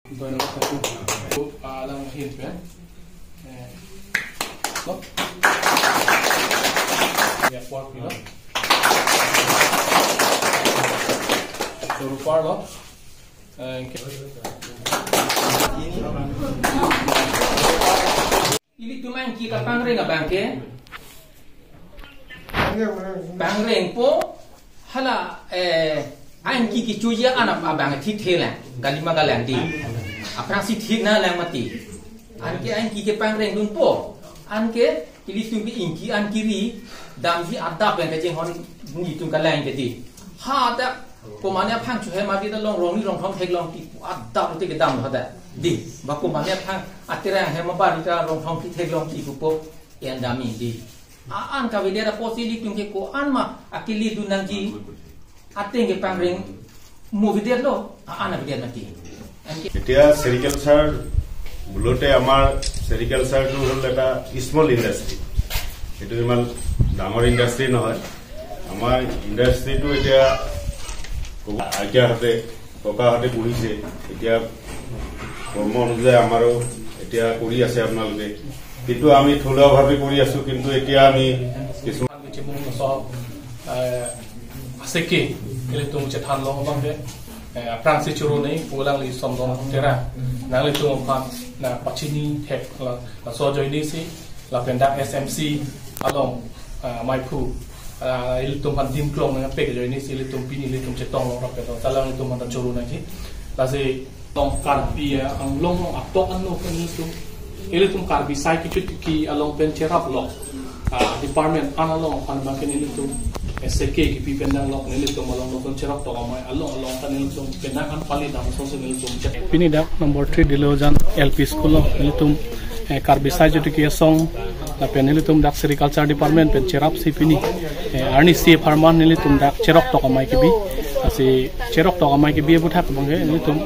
ধন্যবাদ থাকো আলাম হিলপে ya por pilo rupar lo ini tuman ki ka pangreng bangke pangreng po hala an ki chuya ana abang thi thela galima galandi apna si thi na la mati an ki pangreng dun po an ke ili tumbi inki an kiri dam hi adda ben ke hon ni tum ka lang ke di ha da ko mane phang chu he ma bi da long rong ni rong thong thek long ki adda te ke dam ha da di ba ko mane phang atira he ma ba ni ta rong thong ki thek long ki ku po yan da mi di an ka vi da posili tum ke ko an ma akili du nang ji ateng ke pangreng mu vi lo an vi na ki এতিয়া sericulture মূলতে আমাৰ সেৰিকালচাৰটো হ'ল এটা small industry এটো ইমান ডাঙৰ industry নহয় আমাৰ ইণ্ডাষ্ট্ৰিটো এতিয়া আইতাহঁতে ককাহঁতে পঢ়িছে এতিয়া কৰ্ম অনুযায়ী আমাৰো এতিয়া কৰি আছে আপোনালোকে কিন্তু আমি থলুৱাভাৱে কৰি আছো কিন্তু এতিয়া আমি কিছুমান আছে কি ele tum che than long bang de prang si churu nei pulang li som dong tera nang le tum phat na pachini thek la so join ni si la pendak smc along mai phu ele tum pan dim klong na pe join ni si ele tum pini le tum che tong long pe ta lang tum man churu na ji la se tong kar pi ang long atok an no kan ni tum ele tum kar bi sai ki chut ki along pen cherap lo department analong pan ba ken ele tum SK ki pi pendang lok nili tum along no cherap to amai along tan nili tum pendang an pali dam so nili tum pini dak number 3 dilojan LP school nili tum karbisai jutu ki song la pen nili tum dak agriculture department pen cherap si pini arni si farman nili tum dak cherok to amai ki bi asi cherok to amai ki bi buthak bangge nili tum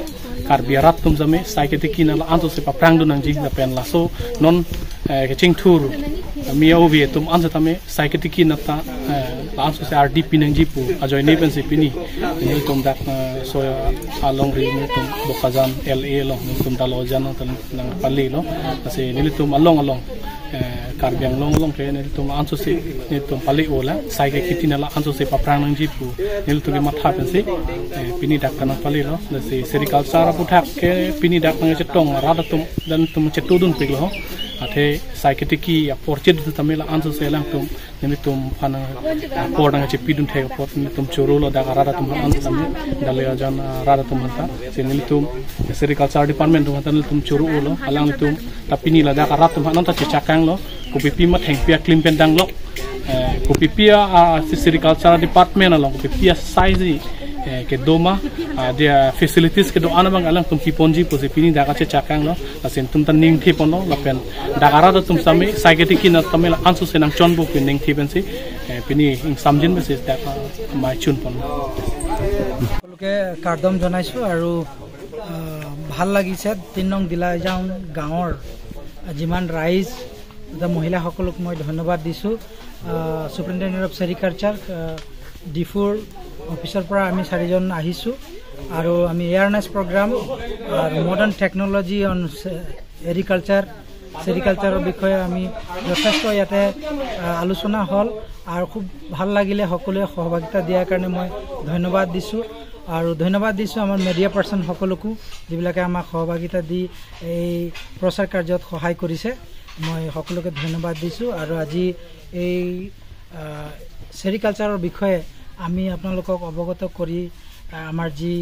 karbiarat tum jame saiketiki na anso se paprang du nang ji la pen la so non ke chingthur miau vi tum anso tame saiketiki na ta langsung se RDP nang ji pu ajoi nei pen se pini ni tum dak so along ri ni tum bokajan LA lo ni tum dalojan nang pali lo ase ni tum along karbiang long ke ni tum anso se ni tum pali ola sai ke kitina la anso se paprang nang ji pu ni tum ke matha pen se pini dak kana pali lo se serikal sara puthak ke pini dak nang chetong rada tum dan tum chetudun pig lo athe saiketiki ya porchet du tamela anso se lang tum ni tum phana por nang chepidun thek por ni tum choro lo da rada tum an tam dale ajan rada tum hanta se ni tum agriculture department tum hanta ni tum choro lo alang tum tapini la da rat tum hanan ta chakang lo ko pipi ma theng pia klim pendang lo ko pipia agriculture department lo ko pipia size ke doma dia facilities ke do anabang alang tum kiponji pose pini da ka chakang lo asen tum tan ning thi pono la pen da rada tum same saiketiki na tamela ansu se nang chonbo pe ning thi pensi pini samjin message da mai chun pon লোকে কাৰ্ডম জনাইছো আৰু ভাল লাগিছে 3 নং দিলা যাও গাঁৱৰ যিমান ৰাইজ দা মহিলা সকলক মই ধন্যবাদ দিছো সুপাৰিনটেণ্ডেন্ট অফ সেৰিকালচাৰ ডিফুৰ অফিচৰ পৰা আমি 4 জন আহিছো আৰু আমি awareness programme modern technology on সেৰিকালচাৰৰ বিষয়ে আমি যথেষ্ট ইয়াতে আলোচনা হল আৰু খুব ভাল লাগিলে সকলোৱে সহভাগিতা দিয়াৰ কাৰণে মই ধন্যবাদ দিছো আৰু ধন্যবাদ দিছো আমাৰ মিডিয়া পাৰ্সন সকলকো যিবিলাকে আমাক সহভাগিতা দি এই প্ৰচাৰ কাৰ্যত সহায় কৰিছে মই সকলোকে ধন্যবাদ দিছো আৰু আজি এই সেৰিকালচাৰৰ বিষয়ে আমি আপোনালোকক অৱগত কৰি আমাৰ যি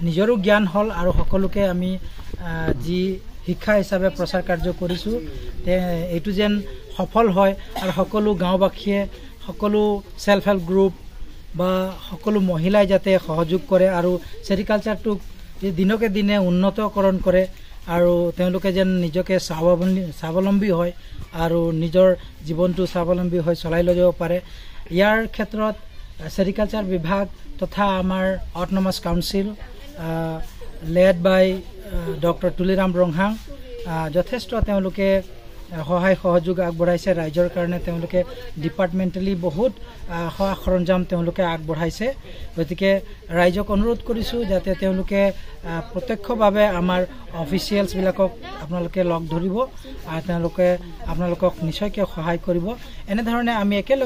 নিজৰো জ্ঞান হল আৰু সকলোকে আমি যি শিক্ষা হিচাপে প্ৰচাৰ কাৰ্য কৰিছো এইটো যেন সফল হয় আৰু সকলো গাঁওবাসীয়ে সকলো সেলফ হেল্প গ্ৰুপ বা সকলো মহিলাই যাতে সহযোগ কৰে আৰু সেৰিকালচাৰটোক দিনকে দিনে উন্নতকৰণ কৰে আৰু তেওঁলোকে যেন নিজকে স্বাৱলম্বী হয় আৰু নিজৰ জীৱনটো স্বাৱলম্বী হৈ চলাই লৈ যাব পাৰে ইয়াৰ ক্ষেত্ৰত সেৰিকালচাৰ বিভাগ তথা আমাৰ autonomous council led by Dr. Tuliram Bronghang যথেষ্ট তেওঁলোকে সহায় সহযোগ আগবঢ়াইছে ৰাইজৰ কাৰণে তেওঁলোকে ডিপাৰ্টমেণ্টেলি বহুত সা সৰঞ্জাম তেওঁলোকে আগবঢ়াইছে গতিকে ৰাইজক অনুৰোধ কৰিছোঁ যাতে তেওঁলোকে প্ৰত্যক্ষভাৱে আমাৰ অফিচিয়েলছবিলাকক আপোনালোকে লগ ধৰিব আৰু তেওঁলোকে আপোনালোকক নিশ্চয়কৈ সহায় কৰিব এনেধৰণে আমি একেলগে